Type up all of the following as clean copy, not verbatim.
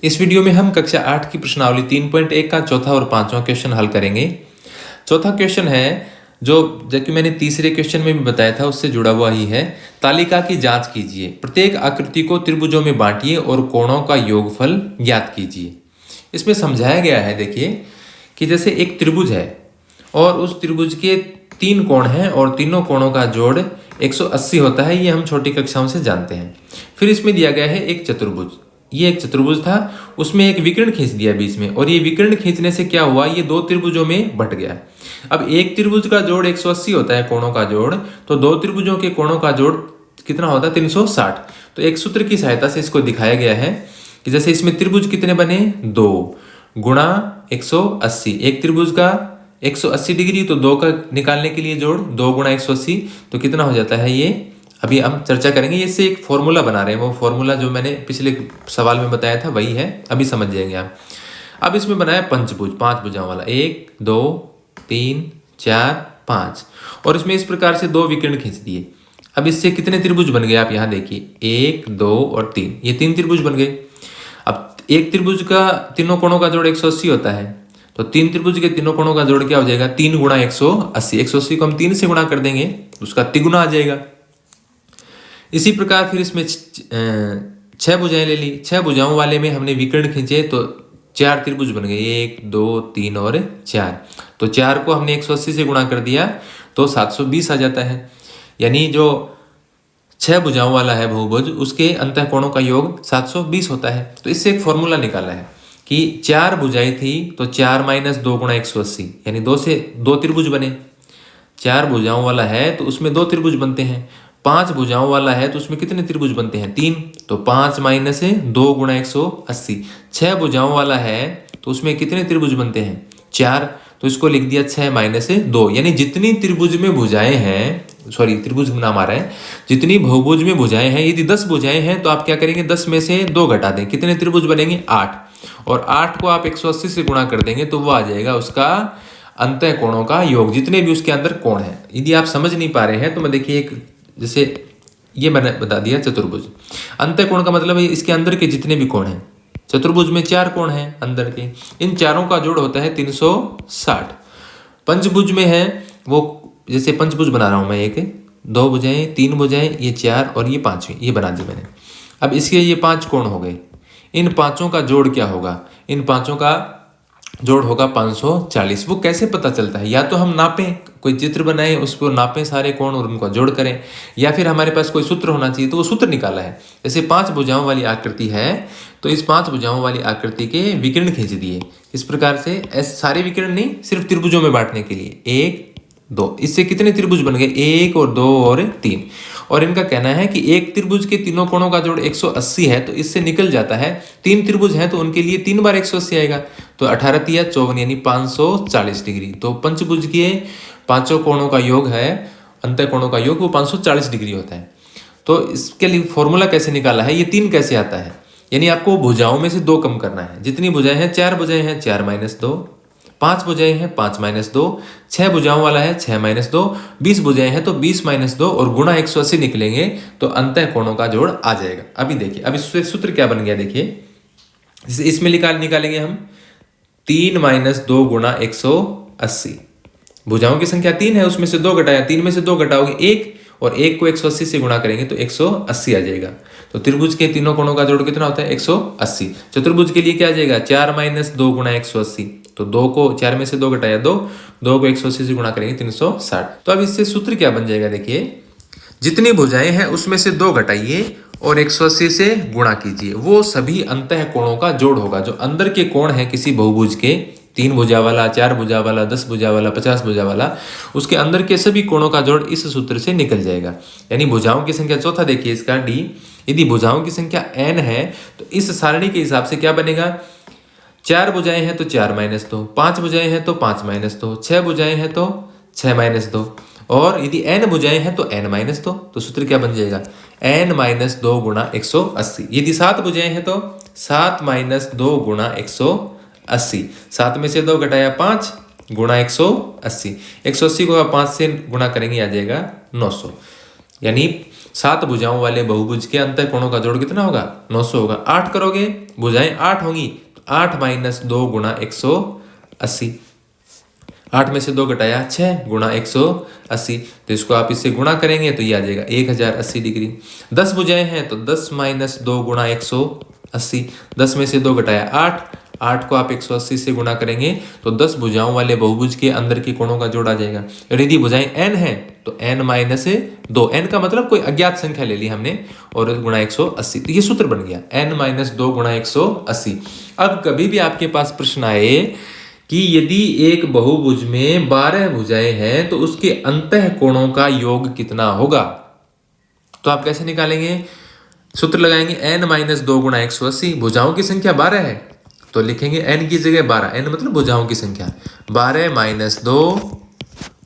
इस वीडियो में हम कक्षा 8 की प्रश्नावली 3.1 का चौथा और पांचवा क्वेश्चन हल करेंगे। चौथा क्वेश्चन है जो कि मैंने तीसरे क्वेश्चन में भी बताया था उससे जुड़ा हुआ ही है। तालिका की जांच कीजिए, प्रत्येक आकृति को त्रिभुजों में बांटिए और कोणों का योगफल ज्ञात कीजिए। इसमें समझाया गया है, देखिए कि जैसे एक त्रिभुज है और उस त्रिभुज के 3 कोण हैं और तीनों कोणों का जोड़ 180 होता है। ये हम छोटी कक्षाओं से जानते हैं। फिर इसमें दिया गया है एक चतुर्भुज। ये एक चतुर्भुज था, उसमें एक विकर्ण खींच दिया बीच में, और ये विकर्ण खींचने से क्या हुआ, ये 2 त्रिभुजों में बट गया। अब एक त्रिभुज का जोड़ 180 होता है कोणों का जोड़, तो 2 त्रिभुजों के कोणों का जोड़ कितना होता है, 360। तो एक सूत्र की सहायता से इसको दिखाया गया है कि जैसे इसमें त्रिभुज कितने बने, 2 गुणा 180। एक त्रिभुज का 180 डिग्री, तो 2 का निकालने के लिए जोड़ 2 गुणा 180, तो कितना हो जाता है, ये अभी हम चर्चा करेंगे। इससे एक फॉर्मूला बना रहे हैं, वो फॉर्मूला जो मैंने पिछले सवाल में बताया था वही है, अभी समझ जाएंगे आप। अब इसमें बनाया पंचभुज, 5 भुजाओं वाला, 1 2 3 4 5, और इसमें इस प्रकार से 2 विकर्ण खींच दिए। अब इससे कितने त्रिभुज बन गए, आप यहाँ देखिए, 1 2 और 3, ये 3 त्रिभुज बन गए। अब एक त्रिभुज का तीनों कोणों का जोड़ 180 होता है, तो 3 त्रिभुज के तीनों कोणों का जोड़ क्या हो जाएगा, 3 गुणा 180। 180 को हम 3 से गुणा कर देंगे, उसका तिगुना आ जाएगा। इसी प्रकार फिर इसमें 6 भुजाएं ले ली। 6 भुजाओं वाले में हमने विकर्ण खींचे तो 4 त्रिभुज बन गए, 1 2 3 और 4। तो 4 को हमने 180 से गुणा कर दिया तो 720 आ जाता है। यानी जो 6 भुजाओं वाला है बहुभुज, उसके अंतःकोणों का योग 720 होता है। तो इससे एक फॉर्मूला निकाला है कि 4 भुजाएं थी तो 4 माइनस 2 गुणा 180, यानी 2 से 2 त्रिभुज बने। 4 भुजाओं वाला है तो उसमें 2 त्रिभुज बनते हैं। 5 भुजाओं वाला है तो उसमें कितने त्रिभुज बनते हैं, 3, तो 5 माइनस 2 गुणा 180। 6 भुजाओं वाला है तो उसमें कितने त्रिभुज बनते हैं, 4, तो इसको लिख दिया 6 माइनस 2। यानी जितनी त्रिभुज में भुजाएं हैं, सॉरी त्रिभुज नाम आ रहा है, जितनी बहुभुज में भुजाएं हैं, यदि 10 भुजाएं हैं तो आप क्या करेंगे, 10 में से 2 घटा दें, कितने त्रिभुज बनेंगे, 8, और 8 को आप 180 से गुणा कर देंगे तो वो आ जाएगा उसका अंतः कोणों का योग, जितने भी उसके अंदर कोण है। यदि आप समझ नहीं पा रहे हैं तो मैं देखिए एक, जैसे ये मैंने बता दिया चतुर्भुज। अंतः कोण का मतलब है इसके अंदर के जितने भी कोण हैं। चतुर्भुज में 4 कोण हैं अंदर के, इन चारों का जोड़ होता है 360। पंचभुज में है वो, जैसे पंचभुज बना रहा हूं मैं, 1 2 भुजाएं, 3 भुजाएं, ये 4 और ये 5, ये बना दी मैंने। अब इसके ये 5 कोण हो गए, इन पांचों का जोड़ क्या होगा, इन पांचों का जोड़ होगा 540। वो कैसे पता चलता है, या तो हम नापें, कोई चित्र बनाएं, उसको नापें सारे कोण और उनको जोड़ करें, या फिर हमारे पास कोई सूत्र होना चाहिए, तो वो सूत्र निकाला है। जैसे 5 भुजाओं वाली आकृति है तो इस 5 भुजाओं वाली आकृति के विकर्ण खींच दिए इस प्रकार से, ऐसे सारे विकर्ण नहीं, सिर्फ त्रिभुजों में बांटने के लिए, 1 2, इससे कितने त्रिभुज बन गए, 1 और 2 और 3। और इनका कहना है कि एक त्रिभुज के तीनों कोणों का जोड़ 180 है, तो इससे निकल जाता है 3 त्रिभुज हैं तो उनके लिए 3 बार 180 आएगा, तो 18 तिया 54, यानी 540 डिग्री। तो पंचभुज के पांचों कोणों का योग है, अंतः कोणों का योग, वो 540 डिग्री होता है। तो इसके लिए फॉर्मूला कैसे निकाला है, ये 3 कैसे आता है, यानी आपको भुजाओं में से 2 कम करना है। जितनी भुजाएं हैं, 4 भुजाएं हैं, 4 माइनस 2, 5 भुजाएं हैं, 5 माइनस 2, 6 भुजाओं वाला है, 6 माइनस 2, 20 भुजाएं हैं तो 20 माइनस 2, और गुणा 180 निकलेंगे तो अंतः कोणों का जोड़ आ जाएगा। अभी देखिए, अब इससे सूत्र क्या बन गया, देखिए इसमें निकालेंगे हम 3 माइनस 2 गुणा 180। भुजाओं की संख्या 3 है, उसमें से 2 घटाया, 3 में से 2 घटाओगे 1, और 1 को 180 से गुणा करेंगे तो 180 आ जाएगा। तो त्रिभुज के तीनों कोणों का जोड़ कितना होता है, 180। चतुर्भुज के लिए क्या आ जाएगा, 4 माइनस 2 गुणा 180, तो 2 को 4 में से 2 घटाया 2, 2 को 180 से गुणा करेंगे 360। तो अब इससे सूत्र क्या बन जाएगा, देखिए जितनी भुजाएं हैं उसमें से 2 घटाइए और 180 से गुणा कीजिए, वो सभी अंतः कोणों का जोड़ होगा। जो अंदर के कोण हैं किसी बहुभुज के, 3 भुजा वाला, 4 भुजा वाला, 10 भुजा वाला, 50 भुजा वाला, उसके अंदर के सभी कोणों का जोड़ इस सूत्र से निकल जाएगा। यानी भुजाओं की संख्या, चौथा देखिए इसका डी, यदि भुजाओं की संख्या n है तो इस सारणी के हिसाब से क्या बनेगा, 4 भुजाएं हैं तो 4 माइनस 2, 5 भुजाएं हैं तो 5 माइनस 2, 6 भुजाएं हैं तो 6 माइनस 2, और यदि n भुजाएं हैं तो n माइनस 2। तो सूत्र क्या बन जाएगा, n माइनस 2 गुणा 180। यदि 7 भुजाएं हैं तो 7 माइनस 2 गुणा 180। 7 में से 2 घटाया 5 गुणा 180। 180 को आप 5 से गुणा करेंगे आ जाएगा 900। यानी 7 भुजाओं वाले बहुभुज के अंतः कोणों का जोड़ कितना होगा? 900 होगा। 8 करोगे, भुजाएं 8 होंगी, 8 - 2 × 180। 8 में से 2 घटाया 6 × 180, तो इसको आप इससे गुणा करेंगे तो ये आ जाएगा 1080 डिग्री। 10 भुजाएं हैं तो 10 - 2 × 180, 10 में से 2 घटाया 8, 8 को आप 180 से गुणा करेंगे तो 10 भुजाओं वाले बहुभुज के अंदर के कोणों का जोड़ आ जाएगा। और यदि भुजाएं n है तो n - 2, n का मतलब कोई अज्ञात संख्या ले ली हमने और गुणा 180, तो ये सूत्र बन गया n - 2 × 180। अब कभी भी आपके पास प्रश्न आए कि यदि एक बहुभुज में 12 भुजाएं हैं तो उसके अंतः कोणों का योग कितना होगा, तो आप कैसे निकालेंगे? सूत्र लगाएंगे n - 2 × 180। भुजाओं की संख्या 12 है तो लिखेंगे n की जगह 12, n मतलब भुजाओं की संख्या, 12 - 2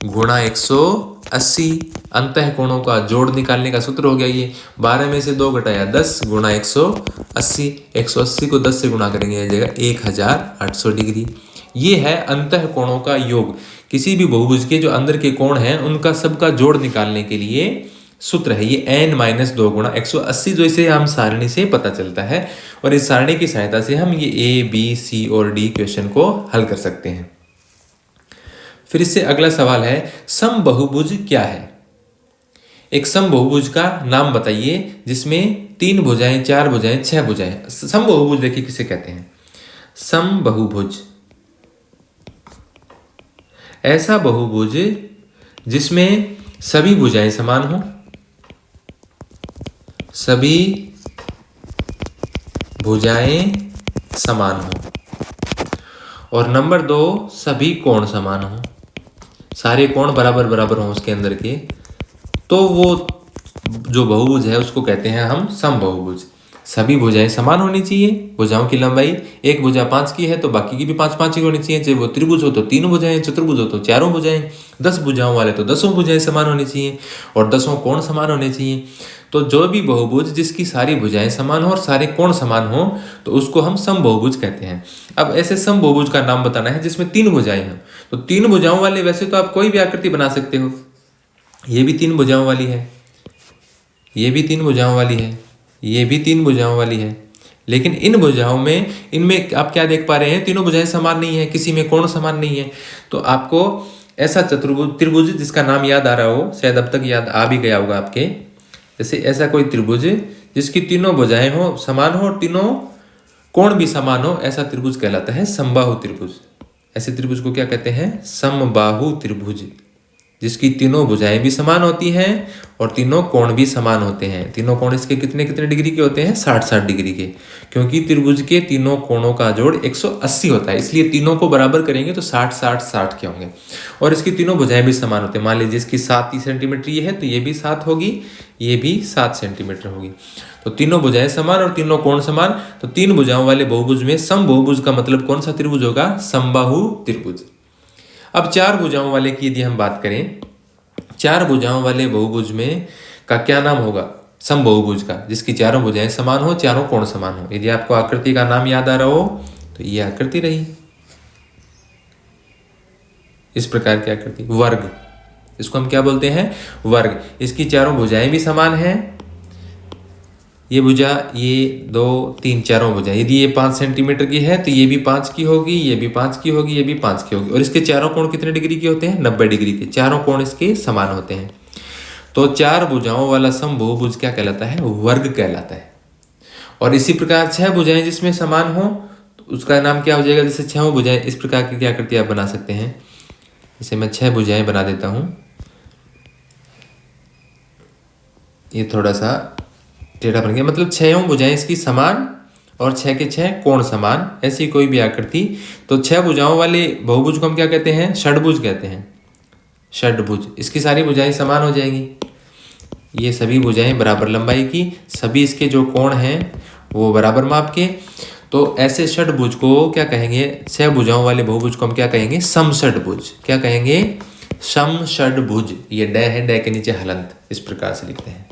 × 180। अंतः कोणों का जोड़ निकालने का सूत्र हो गया ये। 12 में से 2 घटाया 10 × 180, 180 को 10 से गुणा करेंगे आ जाएगा 1800 डिग्री। ये है अंतः कोणों का योग। किसी भी बहुभुज के जो अंदर के कोण हैं उनका सबका जोड़ निकालने के लिए सूत्र है ये n - 2 × 180, जो इसे हम सारणी से पता चलता है और इस सारणी की सहायता से हम ये A, B, C और D क्वेश्चन को हल कर सकते हैं। फिर इससे अगला सवाल है समबहुभुज क्या है? एक समबहुभुज का नाम बताइए जिसमें 3 भुजाएं, 4 भुजाएं, 6 भुजाएं। समबहुभुज देखिए किसे कहते हैं? समबहुभुज ऐसा बहुभुज जिसमें सभी भुजाएं समान हो, सभी भुजाएं समान हो, और नंबर 2 सभी कोण समान हो, सारे कोण बराबर बराबर हों उसके अंदर के, तो वो जो बहुभुज है उसको कहते हैं हम समबहुभुज। सभी भुजाएं समान होनी चाहिए, भुजाओं की लंबाई, एक भुजा 5 की है तो बाकी की भी 5 की होनी चाहिए, चाहे वो त्रिभुज हो तो 3 भुजाएं, चतुर्भुज हो तो 4 भुजाएं, 10 भुजाओं वाले तो 10 भुजाएं समान होनी चाहिए और 10 कोण समान होने चाहिए। तो जो भी बहुभुज जिसकी सारी भुजाएं समान हो और सारे कोण समान हो तो उसको हम समबहुभुज कहते हैं। अब ऐसे समबहुभुज का नाम बताना है जिसमें 3 भुजाएं हैं, तो 3 भुजाओं वाले वैसे तो आप कोई भी आकृति बना सकते हो, ये भी 3 भुजाओं वाली है, ये भी 3 भुजाओं वाली है, ये भी 3 भुजाओं वाली है, लेकिन इन भुजाओं में, इनमें आप क्या देख पा रहे हैं? तीनों भुजाएं समान नहीं है, किसी में कोण समान नहीं है। तो आपको ऐसा चतुर्भुज, त्रिभुज जिसका नाम याद आ रहा हो, शायद अब तक याद आ भी गया होगा आपके, जैसे ऐसा कोई त्रिभुज जिसकी तीनों भुजाएं हो समान हो और तीनों कोण भी समान हो, ऐसा त्रिभुज कहलाता है समबाहु त्रिभुज। ऐसे त्रिभुज को क्या कहते हैं? समबाहु त्रिभुज, जिसकी तीनों भुजाएं भी समान होती हैं और तीनों कोण भी समान होते हैं। तीनों कोण इसके कितने कितने डिग्री के होते हैं? 60-60 डिग्री के, क्योंकि त्रिभुज के तीनों कोणों का जोड़ 180 होता है, इसलिए तीनों को बराबर करेंगे तो 60-60-60 के होंगे। और इसकी तीनों भुजाएं भी समान होते हैं। मान लीजिए इसकी 7 सेंटीमीटर ये है तो ये भी 7 होगी, ये भी 7 सेंटीमीटर होगी। तो तीनों भुजाएं समान और तीनों कोण समान, तो 3 भुजाओं वाले बहुभुज में समबहुभुज का मतलब कौन सा त्रिभुज होगा? समबाहु त्रिभुज। अब 4 भुजाओं वाले की यदि हम बात करें, 4 भुजाओं वाले बहुभुज में का क्या नाम होगा? समबहुभुज का, जिसकी चारों भुजाएं समान हो, चारों कोण समान हो। यदि आपको आकृति का नाम याद आ रहा हो तो ये आकृति रही, इस प्रकार की आकृति, वर्ग। इसको हम क्या बोलते हैं? वर्ग। इसकी चारों भुजाएं भी समान हैं, ये भुजा, ये 2, 3 चारों भुजा, यदि ये 5 सेंटीमीटर की है तो ये भी 5 की होगी, ये भी 5 की होगी, ये भी 5 की होगी। और इसके चारों कोण कितने डिग्री के होते हैं? 90 डिग्री के। चारों कोण इसके समान होते हैं। तो 4 भुजाओं वाला समबहुभुज क्या कहलाता है? वर्ग कहलाता है। और इसी प्रकार 6 भुजाएं जिसमें समान हो तो उसका नाम क्या हो जाएगा? जैसे 6 भुजाएं, इस प्रकार की क्या आकृति आप बना सकते हैं? जैसे मैं 6 भुजाएं बना देता हूं, ये थोड़ा सा टेढ़ा बन गया, मतलब 6 भुजाएं इसकी समान और 6 के 6 कोण समान, ऐसी कोई भी आकृति। तो 6 भुजाओं वाले बहुभुज को हम क्या कहते हैं? षड्भुज कहते हैं। षड्भुज, इसकी सारी भुजाएं समान हो जाएंगी, ये सभी भुजाएं बराबर लंबाई की, सभी इसके जो कोण हैं वो बराबर माप के। तो ऐसे षड्भुज को क्या कहेंगे? 6 भुजाओं वाले बहुभुज को हम क्या कहेंगे? समषड्भुज। क्या कहेंगे? समषड्भुज। ये डै है, डै के नीचे हलंत, इस प्रकार से लिखते हैं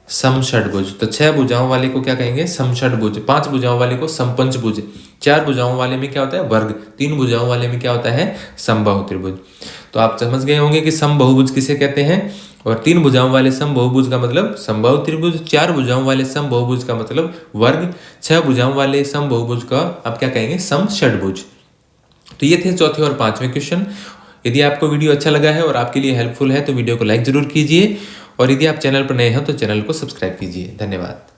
समषड्भुज। तो 6 भुजाओं वाले को क्या कहेंगे? समषड्भुज। 5 भुजाओं वाले को समपंचभुज। 4 भुजाओं वाले में क्या होता है? वर्ग। 3 भुजाओं वाले में क्या होता है? समबाहु त्रिभुज। तो आप समझ गए होंगे कि समबहुभुज किसे कहते हैं? और 3 भुजाओं वाले समबाहुभुज का मतलब समबाहु त्रिभुज, 4 भुजाओं वाले समबाहुभुज का मतलब वर्ग, 6 भुजाओं वाले समबाहुभुज का आप क्या कहेंगे, समषड्भुज। तो ये थे चौथे और पांचवें क्वेश्चन। यदि आपको वीडियो अच्छा लगा है और आपके लिए हेल्पफुल है तो वीडियो को लाइक जरूर कीजिए, और यदि आप चैनल पर नए हैं तो चैनल को सब्सक्राइब कीजिए। धन्यवाद।